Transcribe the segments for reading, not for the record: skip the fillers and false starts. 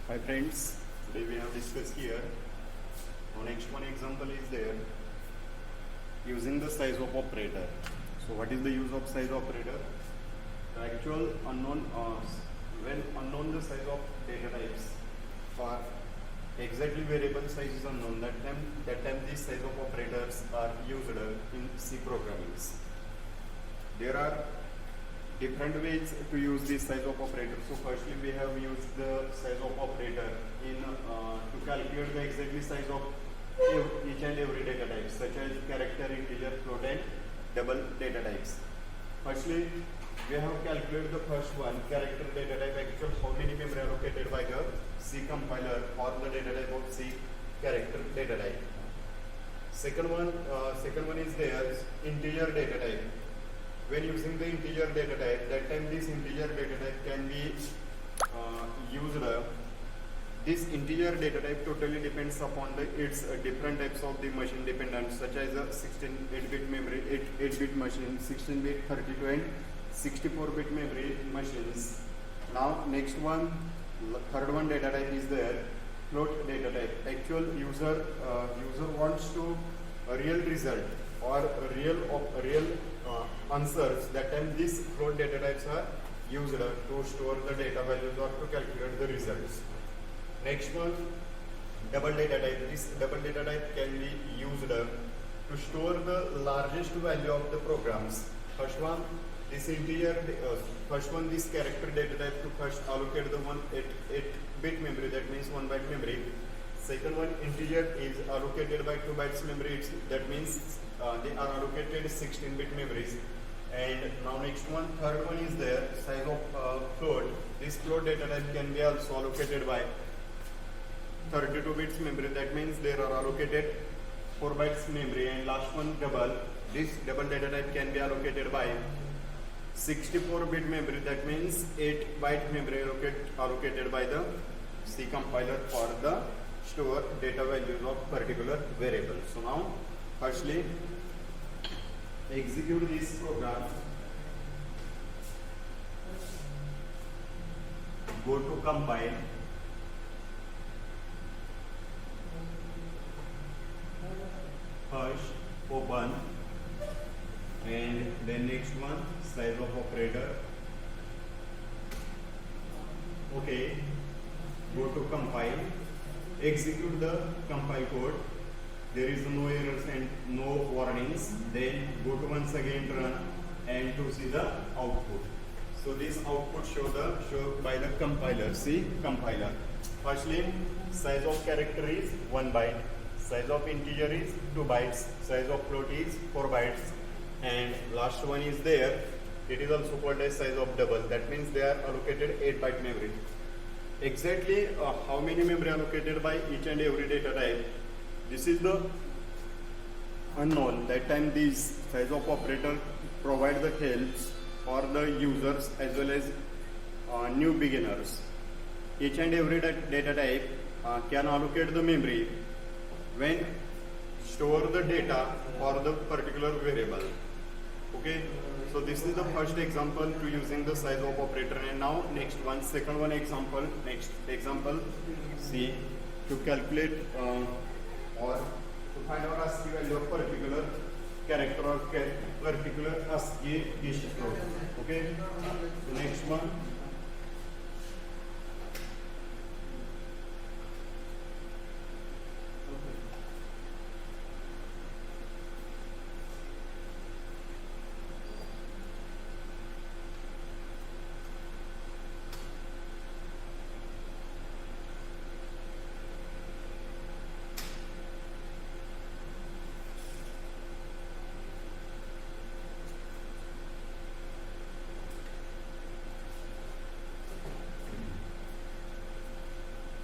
Hi friends, today we have discussed here. Our next one example is there using the size of operator. So what is the use of size operator? The actual unknown when unknown the size of data types for exactly variable size is unknown, that time these size of operators are used in C programming. There are different ways to use this size of operator. So firstly we have used the size of operator in to calculate the exactly size of each and every data type, such as character, integer, float and double data types. Firstly we have calculated the first one, character data type, actual how many memory allocated by the C compiler for the data type of C character data type. Second one is there integer data type. When using the integer data type, that time this integer data type can be used. This integer data type totally depends upon its different types of the machine dependence, such as a 16-8-bit memory, 8-bit machine, 16-bit, 32 and 64-bit memory machines. Now next one, third one data type is there, float data type. Actual user wants to a real result or a real answers. That time these float data types are used to store the data values or to calculate the results. Next one, double data type. This double data type can be used to store the largest value of the programs. First one, this integer, this character data type to first allocate the 8-bit memory, that means 1 byte memory. Second one, integer is allocated by 2 bytes memory, that means they are allocated 16-bit memories. And now next one, third one is there, size of float. This float data type can be also allocated by 32 bits memory, that means there are allocated 4 bytes memory. And last one, double. This double data type can be allocated by 64-bit memory, that means 8 byte memory allocated by the C compiler for the store data values of particular variable. So now firstly execute this program, go to compile, first open, and then next one size of operator. Okay, go to compile, execute the compile code. There is no errors and no warnings. Then go to once again run and to see the output. So this output show by the compiler. See compiler. Firstly, size of character is 1 byte, size of integer is 2 bytes, size of float is 4 bytes, and last one is there. It is also called as size of double. That means they are allocated 8 byte memory. Exactly how many memory allocated by each and every data type, this is the unknown. That time these size of operator provide the helps for the users as well as new beginners. Each and every data type can allocate the memory when store the data for the particular variable. Okay, so this is the first example to using the size of operator. And now next one, second one example. Next example, see, to calculate or to find out ASCII value of particular character or particular ASCII disk code. Okay, so next one.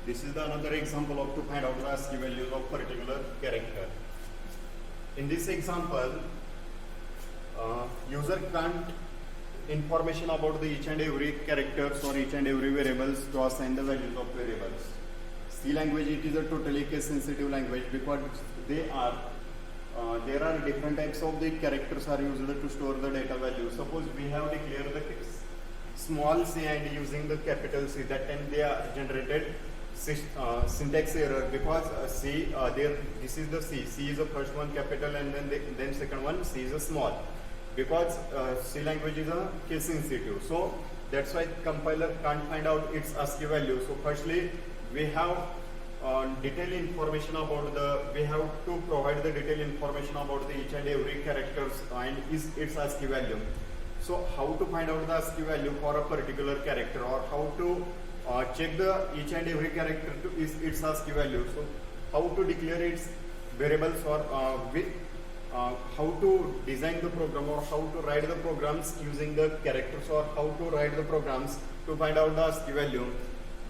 This is the another example of to find out the ASCII values of particular character. In this example, user can't information about the each and every characters or each and every variables to assign the values of variables. C language, it is a totally case sensitive language because there are different types of the characters are used to store the data values. Suppose we have declared the small c and using the capital C, that time they are generated syntax error because this is the C is the first one capital and then second one C is a small, because C language is a case sensitive, so that's why compiler can't find out its ASCII value. So firstly we have detailed information about we have to provide the detailed information about the each and every characters and its ASCII value. So how to find out the ASCII value for a particular character, or how to check the each and every character to its ASCII value. So how to declare its variables, or how to design the program, or how to write the programs using the characters, or how to write the programs to find out the ASCII value.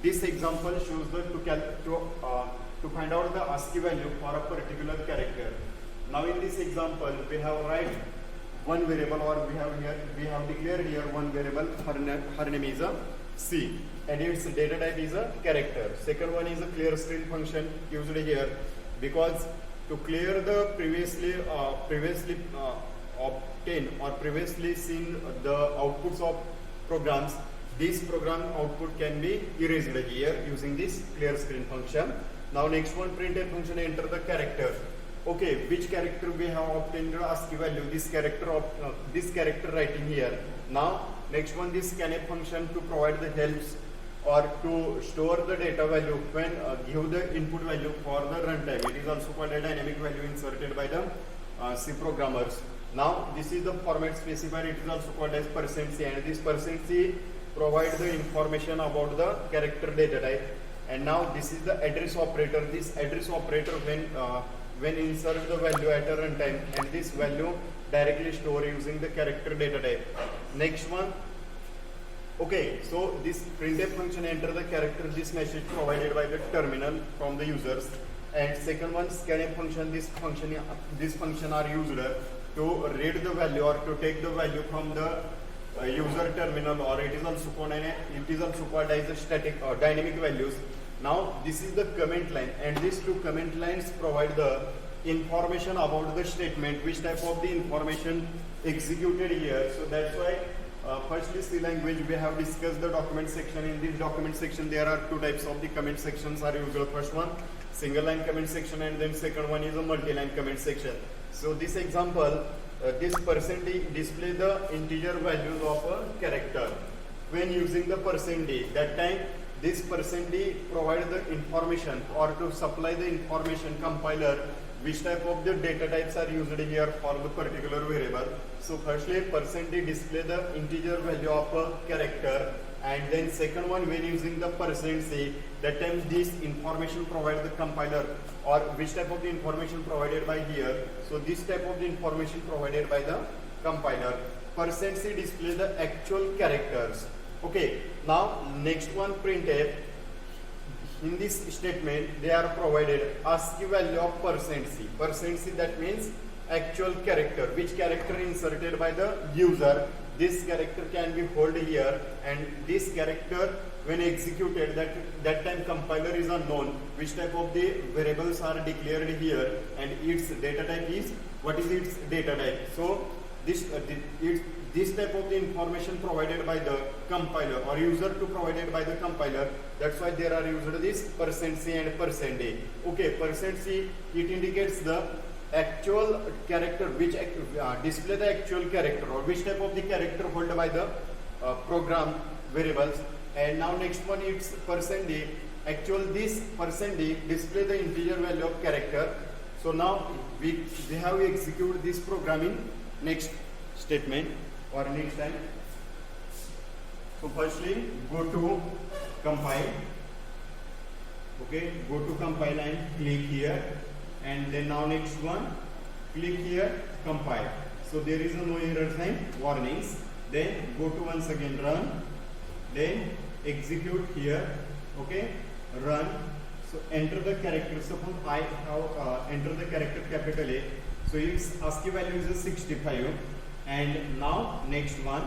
This example shows to find out the ASCII value for a particular character. Now in this example we have write one variable, or we have declared here one variable. Her name is a C and its data type is a character. Second one is a clear string function used here because to clear the previously obtained or previously seen the outputs of programs, this program output can be erased here using this clear string function. Now next one, printf function, enter the character. Okay, which character we have obtained the ASCII value? This character writing here. Now next one, this scanf function to provide the helps or to store the data value when give the input value for the runtime. It is also called a dynamic value inserted by the C programmers. Now this is the format specifier. It is also called as %c, and this %c provide the information about the character data type. And now this is the address operator. This address operator when insert the value at a runtime, and this value directly store using the character data type. Next one. Okay, so this printf function enter the character, this message provided by the terminal from the users. And second one, scanf function, this function are used to read the value or to take the value from the user terminal, or it is also called as a static or dynamic values. Now this is the comment line, and these two comment lines provide the information about the statement, which type of the information executed here. So that's why firstly C language we have discussed the document section. In this document section there are two types of the comment sections are used. First one, single line comment section, and then second one is a multi-line comment section. So this example, this %d display the integer values of a character. When using the %d, that time this %d provide the information or to supply the information compiler which type of the data types are used here for the particular variable. So firstly %d display the integer value of a character, and then second one, when using the %c, that time this information provide the compiler, or which type of the information provided by here. So this type of the information provided by the compiler. %c display the actual characters. Okay, now next one, printf. In this statement they are provided ASCII value of %c. %c, that means actual character, which character inserted by the user. This character can be held here, and this character when executed, that time compiler is unknown which type of the variables are declared here, and its data type is, what is its data type. So this type of the information provided by the compiler or user to provided by the compiler. That's why there are used this %c and %d. Okay, %c, it indicates the actual character which display the actual character or which type of the character held by the program variables. And now next one, it's %d. Actual this %d display the integer value of character. So now we have execute this program in next statement or next time. So firstly go to compile. Okay, go to compile and click here, and then now next one, click here, compile. So there is no error sign, warnings. Then go to once again run, then execute here. Okay, run. So enter the character. Suppose I have enter the character capital A. So its ASCII value is 65. And now next one,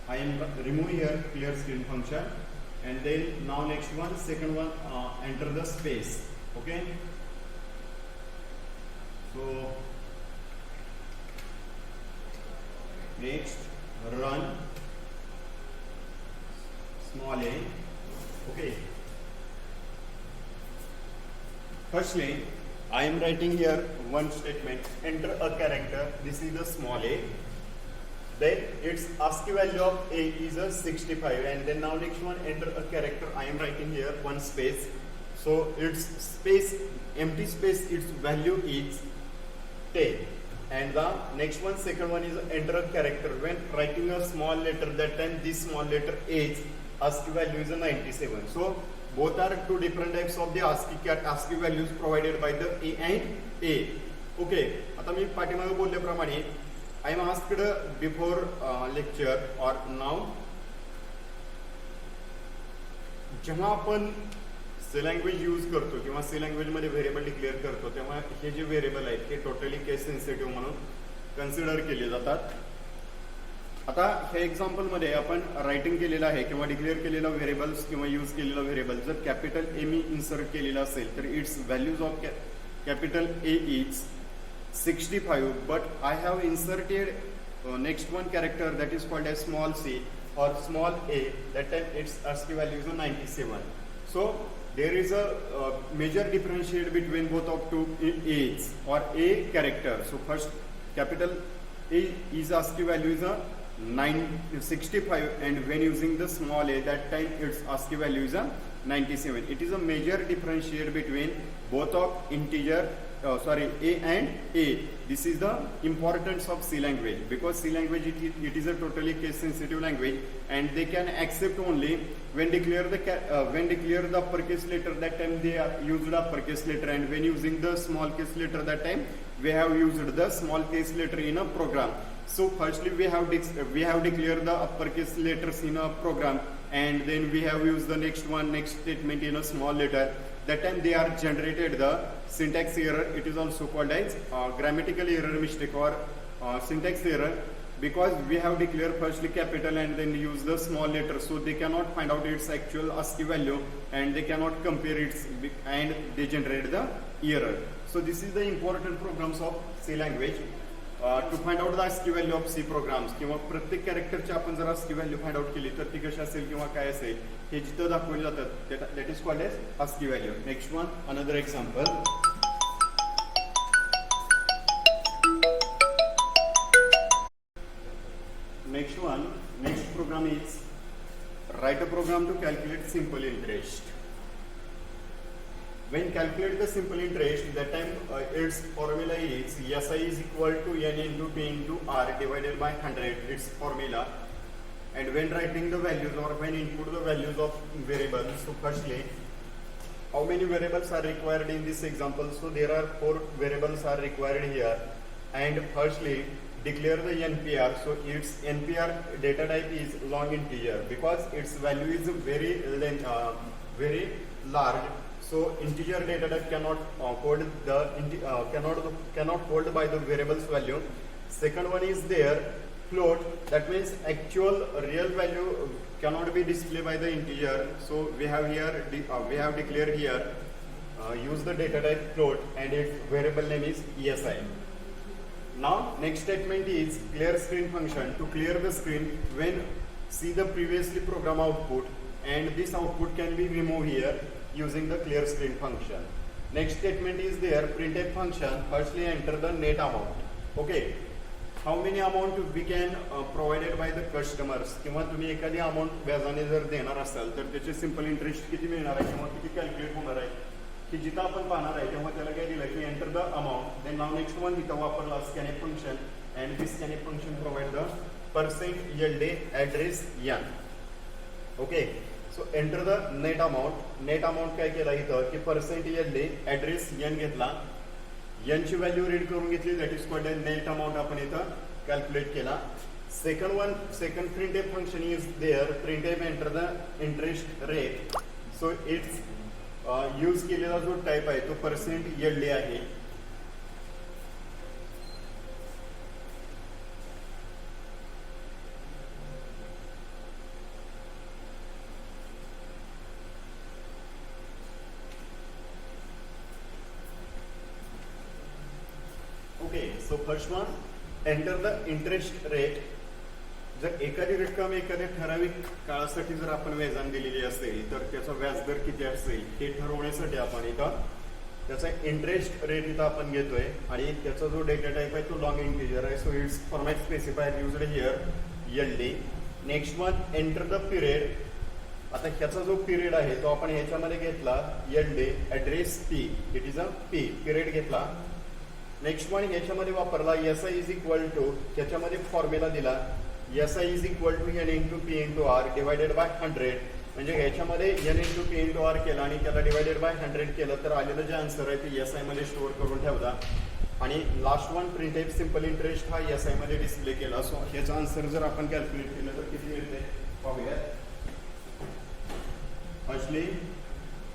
I am remove here clear string function, and then now next one, second one, enter the space. Okay, so next run, small a. Okay. Firstly, I am writing here one statement, enter a character, this is the small a. Then its ASCII value of a is a 65, and then now next one, enter a character, I am writing here one space. So its space, empty space, its value is 10. And the next one, second one is enter a character. When writing a small letter, that time this small letter H, ASCII value is a 97. So both are two different types of the ASCII values provided by the A and A. Okay. आता मी पाठीमागे बोलल्याप्रमाणे I am asked before lecture or now, जेव्हा आपण C language use करतो किंवा C language मध्ये variable declare करतो तेव्हा हे जे variable आहेत हे टोटली केस सेन्सिटिव्ह म्हणून कन्सिडर केले जातात. आता ह्या एक्झाम्पल मध्ये आपण रायटिंग केलेलं आहे किंवा डिक्लेअर केलेला व्हेरिएबल्स किंवा यूज केलेला व्हेरिएबल जर कॅपिटल ए मी इन्सर्ट केलेला असेल तर it's values of capital A is 65, but I have inserted next one character that is called as small c or small a, that time its ASCII value is 97. So there is a major differentiate between both of two a's or a character. So first capital A is ASCII value is a 65, and when using the small a, that time its ASCII value is a 97. It is a major differentiate between both of integer A and A. This is the importance of C language, because C language it is a totally case sensitive language, and they can accept only when declare the uppercase letter, that time they are used uppercase letter, and when using the small case letter, that time we have used the small case letter in a program. So firstly we have declared the uppercase letters in a program, and then we have used the next statement in a small letter. That time they are generated the syntax error. It is also called as grammatical error mistake or syntax error, because we have declared firstly capital and then use the small letter, so they cannot find out its actual ASCII value and they cannot compare it, and they generate the error. So this is the important programs of C language. To find out the ASCII value of C programs, किंवा प्रत्येक कॅरेक्टरची आपण जर ASCII value find out केली तर ती कशी असेल किंवा काय असेल हे जिथं दाखवले जातात, that is called as ASCII value. Next one, another example. Next program is write a program to calculate simple interest. When calculate the simple interest, that time its formula is SI is equal to N into P into R divided by 100, its formula. And when writing the values or when input the values of variables, so firstly, how many variables are required in this example? So there are 4 variables are required here. And firstly, declare the NPR. So its NPR data type is long integer, because its value is very large. So integer data type cannot hold by the variable's value. Second one is there float, that means actual real value cannot be displayed by the integer. So we have here declared here use the data type float, and its variable name is ESI. Now next statement is clear screen function. To clear the screen when see the previously program output, and this output can be removed here using the clear screen function. Next statement is there printf function. Firstly enter the net amount. Okay, how many amount we can provided by the customers, किंवा तुम्ही एखादी amount व्याजाने जर देणार असाल तर त्याचे simple interest किती मिळणार आहे किंवा किती कॅल्क्युलेट होणार आहे की जिथं आपण पाहणार आहे तेव्हा त्याला काय दिलं की एंटर द अमाऊंट. देन नाव नेक्स्ट वन इथं वापरला scanning function, and this scanning function provide the %LD address n. Okay, so enter the net amount. Net amount काय केला इथं की %LD ॲड्रेस n घेतला, n ची व्हॅल्यू रीड करून घेतली, that is called net amount आपण इथं कॅल्क्युलेट केला. Second printf function is there. printf enter the interest rate. So it's use केलेला जो टाइप आहे तो %LD आहे. Okay, so first one, enter the interest rate. जर एखादी रक्कम एखाद्या ठराविक काळासाठी जर आपण व्याजाने दिलेली असेल तर त्याचा व्याजदर किती असेल हे ठरवण्यासाठी आपण इथं त्याचा इंटरेस्ट रेट इथं आपण घेतोय आणि त्याचा जो डेटा टाइप आहे तो लॉंग इंटिजर आहे. So it's format specifier used here LD. Next one enter the period. आता ह्याचा जो पिरियड आहे तो आपण ह्याच्यामध्ये घेतला LD address P, it is a P period घेतला. नेक्स्ट वन ह्याच्यामध्ये वापरला S I is equal to, ह्याच्यामध्ये फॉर्म्युला दिला S I is equal to N into P into R divided by 100. म्हणजे ह्याच्यामध्ये N into P into R केला आणि त्याला डिवायडेड बाय 100 केलं तर आलेलं जे आन्सर आहे ते एस आय मध्ये स्टोअर करून ठेवला. आणि last one print type simple interest हा एस आय मध्ये डिस्प्ले केला. सो ह्याचा आन्सर जर आपण कॅल्क्युलेट केलं तर किती मिळते पाहूया. Firstly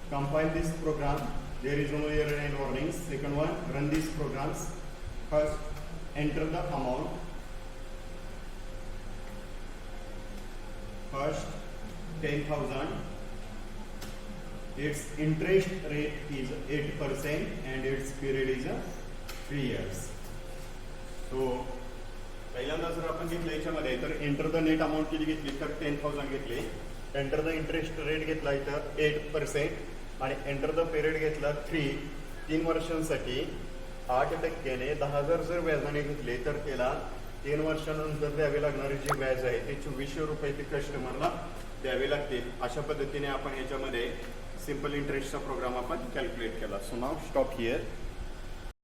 compile this program, there is no error and warnings. Second one, run these programs. First, enter the amount. First, 10,000. Its interest rate is 8% and its period is 3 years. So, पहिल्यांदा जर आपण घेतलं याच्यामध्ये तर एंटर द नेट अमाऊंट किती घेतली तर 10,000 घेतली. एंटर द इंटरेस्ट रेट घेतला इथं 8% आणि एंटर द पिरियड घेतला 3 वर्षांसाठी 8%ने 10,000 जर व्याजाने घेतले तर त्याला 3 वर्षानंतर द्यावे लागणारे जे व्याज आहे ते 2400 रुपये ते कस्टमरला द्यावे लागतील. अशा पद्धतीने आपण याच्यामध्ये सिंपल इंटरेस्टचा प्रोग्राम आपण कॅल्क्युलेट केला. सो नाव स्टॉप हिअर.